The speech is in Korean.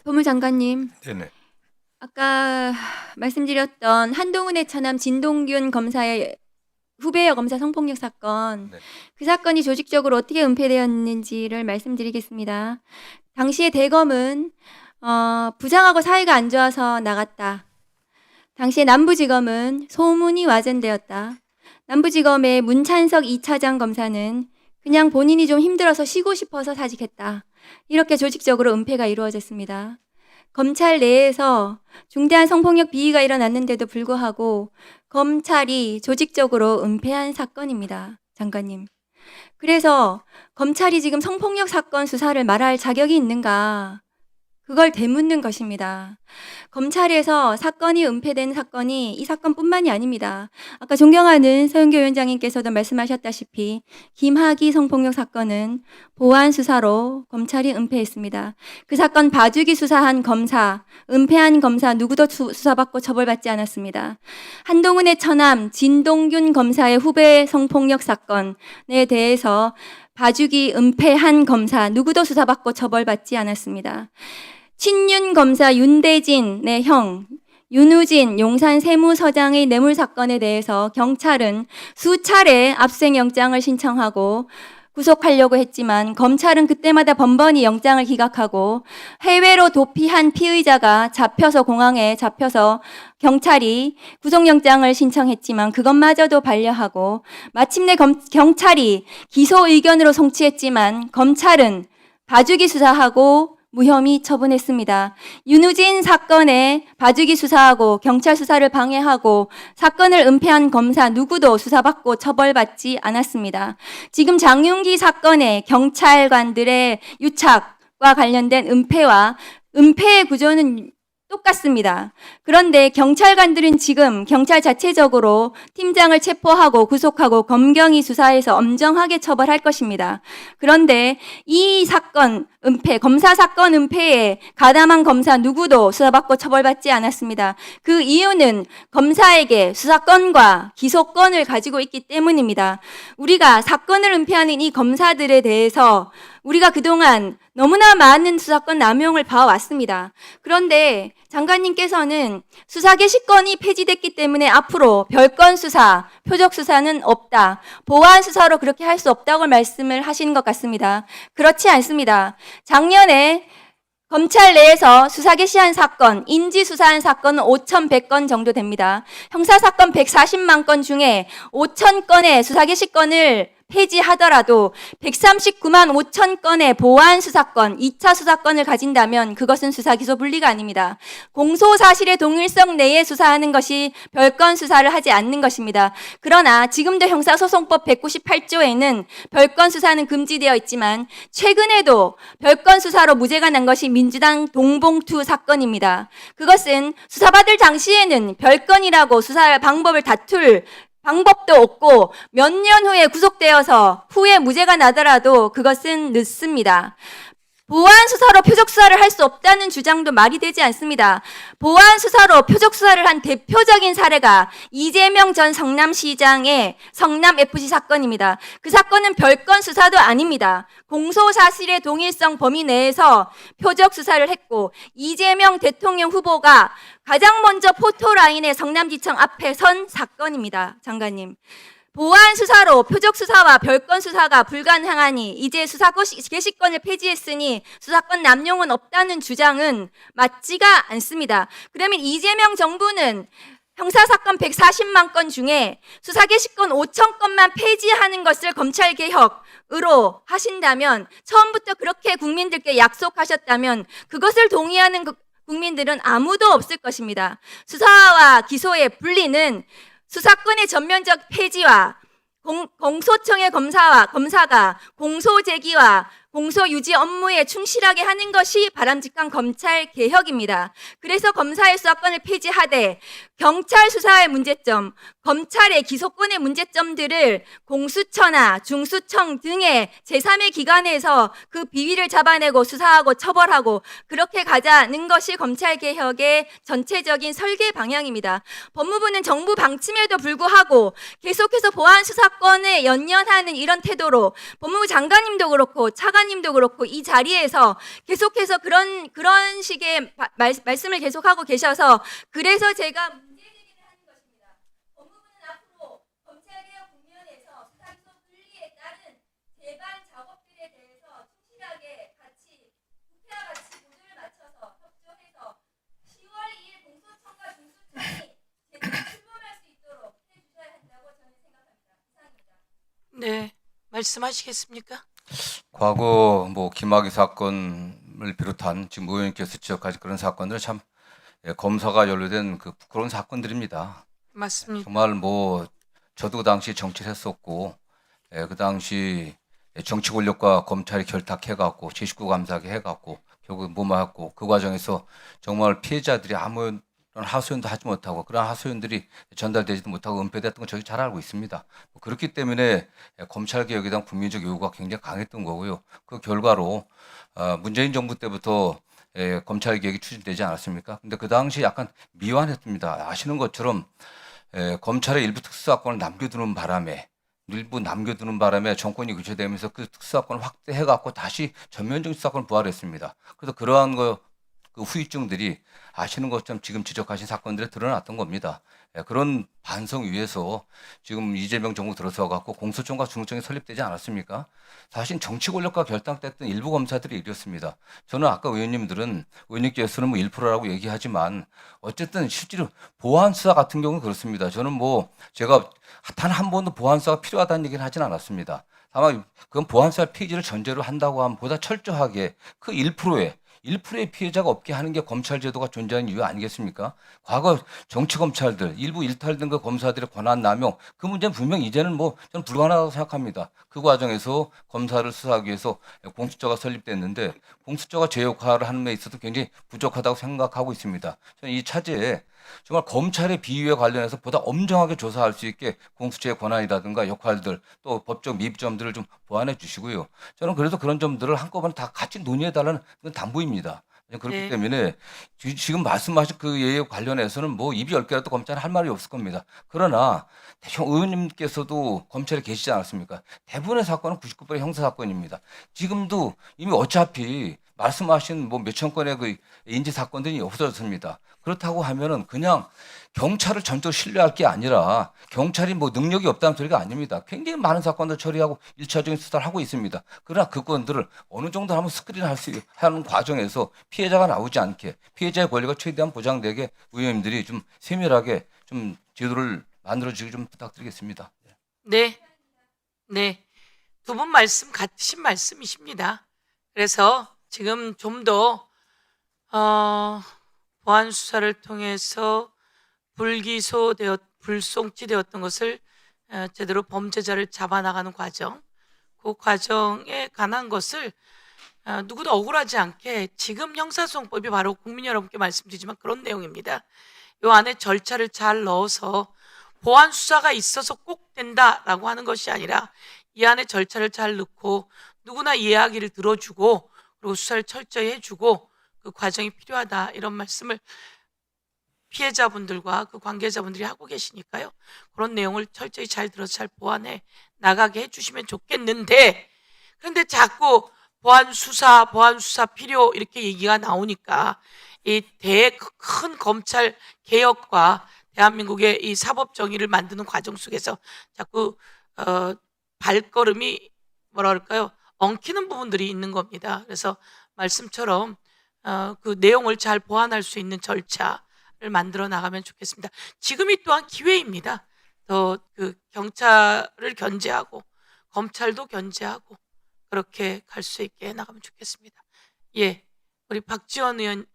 법무장관님, 네네. 아까 말씀드렸던 한동훈의 처남 진동균 검사의 후배 검사 성폭력 사건, 네. 그 사건이 조직적으로 어떻게 은폐되었는지를 말씀드리겠습니다. 당시에 대검은 부장하고 사이가 안 좋아서 나갔다. 당시에 남부지검은 소문이 와전되었다. 남부지검의 문찬석 2차장 검사는 그냥 본인이 좀 힘들어서 쉬고 싶어서 사직했다. 이렇게 조직적으로 은폐가 이루어졌습니다. 검찰 내에서 중대한 성폭력 비위가 일어났는데도 불구하고 검찰이 조직적으로 은폐한 사건입니다. 장관님. 그래서 검찰이 지금 성폭력 사건 수사를 말할 자격이 있는가? 그걸 되묻는 것입니다. 검찰에서 사건이 은폐된 사건이 이 사건뿐만이 아닙니다. 아까 존경하는 서영교 위원장님께서도 말씀하셨다시피 김학의 성폭력 사건은 보안 수사로 검찰이 은폐했습니다. 그 사건 봐주기 수사한 검사, 은폐한 검사 누구도 수사받고 처벌받지 않았습니다. 한동훈의 처남 진동균 검사의 후배 성폭력 사건에 대해서 봐주기 은폐한 검사 누구도 수사받고 처벌받지 않았습니다. 친윤 검사 윤대진의 형 윤우진 용산 세무서장의 뇌물 사건에 대해서 경찰은 수차례 압수수색영장을 신청하고 구속하려고 했지만 검찰은 그때마다 번번이 영장을 기각하고 해외로 도피한 피의자가 공항에 잡혀서 경찰이 구속영장을 신청했지만 그것마저도 반려하고 마침내 경찰이 기소 의견으로 송치했지만 검찰은 봐주기 수사하고 무혐의 처분했습니다. 윤우진 사건에 봐주기 수사하고 경찰 수사를 방해하고 사건을 은폐한 검사 누구도 수사받고 처벌받지 않았습니다. 지금 장윤기 사건의 경찰관들의 유착과 관련된 은폐의 구조는 똑같습니다. 그런데 경찰관들은 지금 경찰 자체적으로 팀장을 체포하고 구속하고 검경이 수사해서 엄정하게 처벌할 것입니다. 그런데 이 사건 은폐, 검사 사건 은폐에 가담한 검사 누구도 수사받고 처벌받지 않았습니다. 그 이유는 검사에게 수사권과 기소권을 가지고 있기 때문입니다. 우리가 사건을 은폐하는 이 검사들에 대해서 우리가 그동안 너무나 많은 수사권 남용을 봐왔습니다. 그런데 장관님께서는 수사 개시권이 폐지됐기 때문에 앞으로 별건 수사, 표적 수사는 없다. 보안 수사로 그렇게 할 수 없다고 말씀을 하시는 것 같습니다. 그렇지 않습니다. 작년에 검찰 내에서 수사 개시한 사건, 인지 수사한 사건은 5,100건 정도 됩니다. 형사사건 140만 건 중에 5,000건의 수사 개시권을 폐지하더라도 139만 5천 건의 보안 수사권, 2차 수사권을 가진다면 그것은 수사 기소 분리가 아닙니다. 공소 사실의 동일성 내에 수사하는 것이 별건 수사를 하지 않는 것입니다. 그러나 지금도 형사소송법 198조에는 별건 수사는 금지되어 있지만 최근에도 별건 수사로 무죄가 난 것이 민주당 동봉투 사건입니다. 그것은 수사받을 당시에는 별건이라고 수사 방법을 다툴 방법도 없고 몇 년 후에 구속되어서 후에 무죄가 나더라도 그것은 늦습니다. 보안 수사로 표적 수사를 할 수 없다는 주장도 말이 되지 않습니다. 보안 수사로 표적 수사를 한 대표적인 사례가 이재명 전 성남시장의 성남FC 사건입니다. 그 사건은 별건 수사도 아닙니다. 공소사실의 동일성 범위 내에서 표적 수사를 했고 이재명 대통령 후보가 가장 먼저 포토라인의 성남지청 앞에 선 사건입니다. 장관님. 보안 수사로 표적 수사와 별건 수사가 불가능하니 이제 수사 개시권을 폐지했으니 수사권 남용은 없다는 주장은 맞지가 않습니다. 그러면 이재명 정부는 형사사건 140만 건 중에 수사 개시권 5천 건만 폐지하는 것을 검찰개혁으로 하신다면 처음부터 그렇게 국민들께 약속하셨다면 그것을 동의하는 국민들은 아무도 없을 것입니다. 수사와 기소의 분리는 수사권의 전면적 폐지와 공소청의 검사가 공소 제기와 공소 유지 업무에 충실하게 하는 것이 바람직한 검찰 개혁입니다. 그래서 검사의 수사권을 폐지하되 경찰 수사의 문제점, 검찰의 기소권의 문제점들을 공수처나 중수청 등의 제3의 기관에서 그 비위를 잡아내고 수사하고 처벌하고 그렇게 가자는 것이 검찰 개혁의 전체적인 설계 방향입니다. 법무부는 정부 방침에도 불구하고 계속해서 보안 수사권에 연연하는 이런 태도로 법무부 장관님도 그렇고 차관 목사님도 그렇고 이 자리에서 계속해서 그런 식의 말씀을 계속하고 계셔서 그래서 제가 문제 제기를 하는 것입니다. 법무부는 앞으로 검찰개혁 국면에서 수사기소 분리에 따른 재반 작업들에 대해서 충실하게 국회와 같이 보조를 맞춰서 협조해서 10월 2일 공소청과 중수청이 제대로 출범할 수 있도록 해주셔야 한다고 저는 생각합니다. 이상입니다. 네, 말씀하시겠습니까? 과거 김학의 사건을 비롯한 지금 의원님께서 지적하신 그런 사건들은 참 검사가 연루된 그 부끄러운 사건들입니다. 맞습니다. 정말 저도 그 당시 정치를 했었고 그 당시 정치 권력과 검찰이 결탁해갖고 제19 감사하게 해갖고 결국 무마했고 그 과정에서 정말 피해자들이 아무런 하소연도 하지 못하고 그런 하소연들이 전달되지도 못하고 은폐됐던 건 저희 잘 알고 있습니다. 그렇기 때문에 검찰개혁에 대한 국민적 요구가 굉장히 강했던 거고요. 그 결과로 문재인 정부 때부터 검찰개혁이 추진되지 않았습니까? 근데 그 당시 약간 미완했습니다. 아시는 것처럼 검찰의 일부 특수사건을 남겨두는 바람에 정권이 교체되면서 그 특수사건을 확대해갖고 다시 전면적인 수사건을 부활했습니다. 그래서 그러한 그 후유증들이 아시는 것처럼 지금 지적하신 사건들에 드러났던 겁니다. 그런 반성 위에서 지금 이재명 정부 들어서 갖고 공소청과 중수청이 설립되지 않았습니까? 사실 정치 권력과 결탁됐던 일부 검사들이 이랬습니다. 저는 아까 의원님께서는 1%라고 얘기하지만 어쨌든 실제로 보안 수사 같은 경우는 그렇습니다. 저는 제가 단 한 번도 보안 수사가 필요하다는 얘기는 하진 않았습니다. 다만 그건 보안 수사 페이지를 전제로 한다고 하면 보다 철저하게 그 1%의 피해자가 없게 하는 게 검찰 제도가 존재하는 이유 아니겠습니까? 과거 정치 검찰들, 일부 일탈된 그 검사들의 권한 남용, 그 문제는 분명 이제는 저는 불가능하다고 생각합니다. 그 과정에서 검사를 수사하기 위해서 공수처가 설립됐는데 공수처가 제 역할을 하는 데 있어서 굉장히 부족하다고 생각하고 있습니다. 저는 이 차제에 정말 검찰의 비위에 관련해서 보다 엄정하게 조사할 수 있게 공수처의 권한이라든가 역할들 또 법적 미흡점들을 좀 보완해 주시고요. 저는 그래서 그런 점들을 한꺼번에 다 같이 논의해달라는 그건 당부입니다. 그렇기 네. 때문에 지금 말씀하신 그 예에 관련해서는 입이 10개라도 검찰은 할 말이 없을 겁니다. 그러나 의원님께서도 검찰에 계시지 않았습니까? 대부분의 사건은 99% 형사사건입니다. 지금도 이미 어차피 말씀하신 몇천 건의 그 인지 사건들이 없어졌습니다. 그렇다고 하면은 그냥 경찰을 전적으로 신뢰할 게 아니라 경찰이 능력이 없다는 소리가 아닙니다. 굉장히 많은 사건들 처리하고 1차적인 수사를 하고 있습니다. 그러나 그 건들을 어느 정도 한번 스크린할 수 하는 과정에서 피해자가 나오지 않게 피해자의 권리가 최대한 보장되게 의원님들이 좀 세밀하게 좀 제도를 만들어주기 좀 부탁드리겠습니다. 네, 네. 두 분 말씀 같으신 말씀이십니다. 그래서 지금 좀 더 보안 수사를 통해서 불송치되었던 것을 제대로 범죄자를 잡아나가는 과정, 그 과정에 관한 것을 누구도 억울하지 않게 지금 형사소송법이 바로 국민 여러분께 말씀드리지만 그런 내용입니다. 이 안에 절차를 잘 넣어서 보안 수사가 있어서 꼭 된다라고 하는 것이 아니라 이 안에 절차를 잘 넣고 누구나 이야기를 들어주고 그리고 수사를 철저히 해주고 그 과정이 필요하다 이런 말씀을 피해자분들과 그 관계자분들이 하고 계시니까요. 그런 내용을 철저히 잘 들어서 잘 보완해 나가게 해주시면 좋겠는데 그런데 자꾸 보안 수사 필요 이렇게 얘기가 나오니까 이 큰 검찰 개혁과 대한민국의 이 사법 정의를 만드는 과정 속에서 자꾸 발걸음이 엉키는 부분들이 있는 겁니다. 그래서 말씀처럼 그 내용을 잘 보완할 수 있는 절차를 만들어 나가면 좋겠습니다. 지금이 또한 기회입니다. 더 그 경찰을 견제하고 검찰도 견제하고 그렇게 갈 수 있게 나가면 좋겠습니다. 예, 우리 박지원 의원,